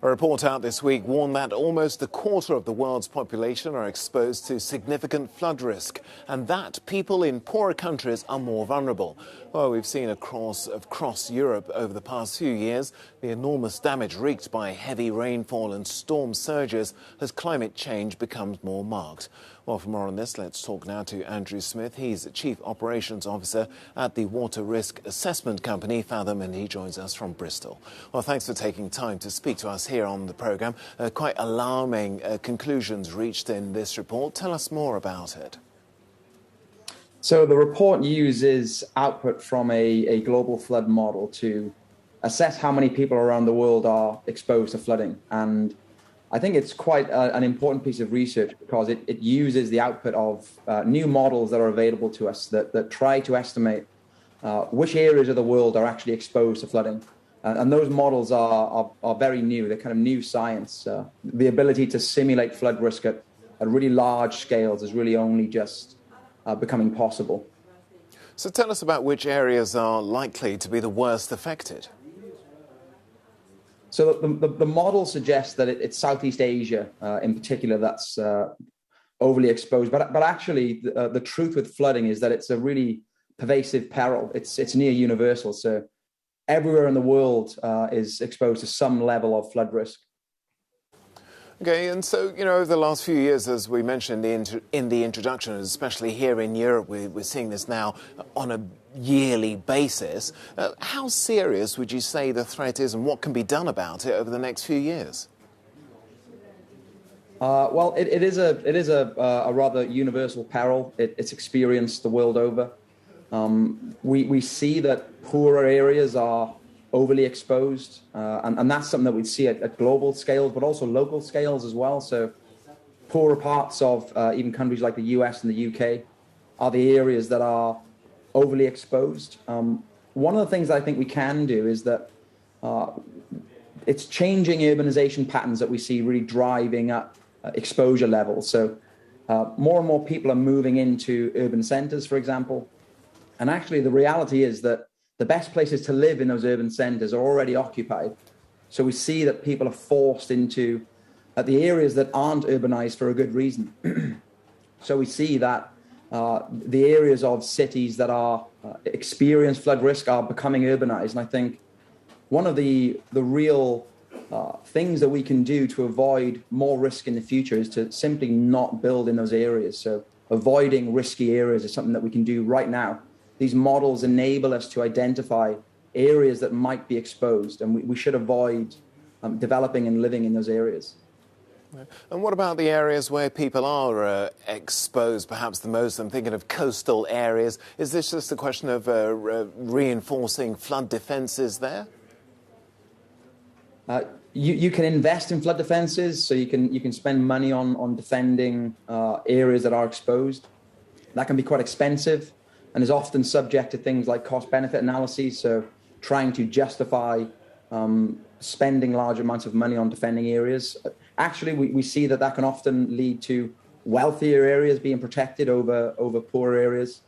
A report out this week warned that almost a quarter of the world's population are exposed to significant flood risk, and that people in poorer countries are more vulnerable. Well, we've seen across Europe over the past few years the enormous damage wreaked by heavy rainfall and storm surges as climate change becomes more marked. Well, for more on this, let's talk now to Andrew Smith. He's Chief Operations Officer at the water risk assessment company Fathom, and he joins us from Bristol. Well, thanks for taking time to speak to us here on the programme. Quite alarming conclusions reached in this report. Tell us more about it. So the report uses output from a global flood model to assess how many people around the world are exposed to flooding. And I think it's quite an important piece of research because it uses the output of new models that are available to us that try to estimate which areas of the world are actually exposed to flooding. And those models are very new. They're kind of new science. The ability to simulate flood risk at really large scales is really only just becoming possible. So tell us about which areas are likely to be the worst affected. So the model suggests that it's Southeast Asia in particular that's overly exposed. But actually, the truth with flooding is that it's a really pervasive peril. It's near universal. So everywhere in the world is exposed to some level of flood risk. Okay, and so, over the last few years, as we mentioned in the introduction, especially here in Europe, we're seeing this now on a yearly basis. How serious would you say the threat is, and what can be done about it over the next few years? Well, it is a rather universal peril. It's experienced the world over. We see that poorer areas are overly exposed, and that's something that we'd see at global scales, but also local scales as well. So poorer parts of even countries like the US and the UK are the areas that are overly exposed. One of the things I think we can do is that it's changing urbanization patterns that we see really driving up exposure levels. So more and more people are moving into urban centers, for example. And actually, the reality is that the best places to live in those urban centers are already occupied. So we see that people are forced into the areas that aren't urbanized for a good reason. So we see that the areas of cities that are experience flood risk are becoming urbanized. And I think one of the real things that we can do to avoid more risk in the future is to simply not build in those areas. So avoiding risky areas is something that we can do right now. These models enable us to identify areas that might be exposed, and we should avoid developing and living in those areas. And what about the areas where people are exposed perhaps the most? I'm thinking of coastal areas. Is this just a question of reinforcing flood defences there? You can invest in flood defences, so you can spend money on defending areas that are exposed. That can be quite expensive and is often subject to things like cost-benefit analyses, so trying to justify spending large amounts of money on defending areas. Actually, we see that can often lead to wealthier areas being protected over poorer areas.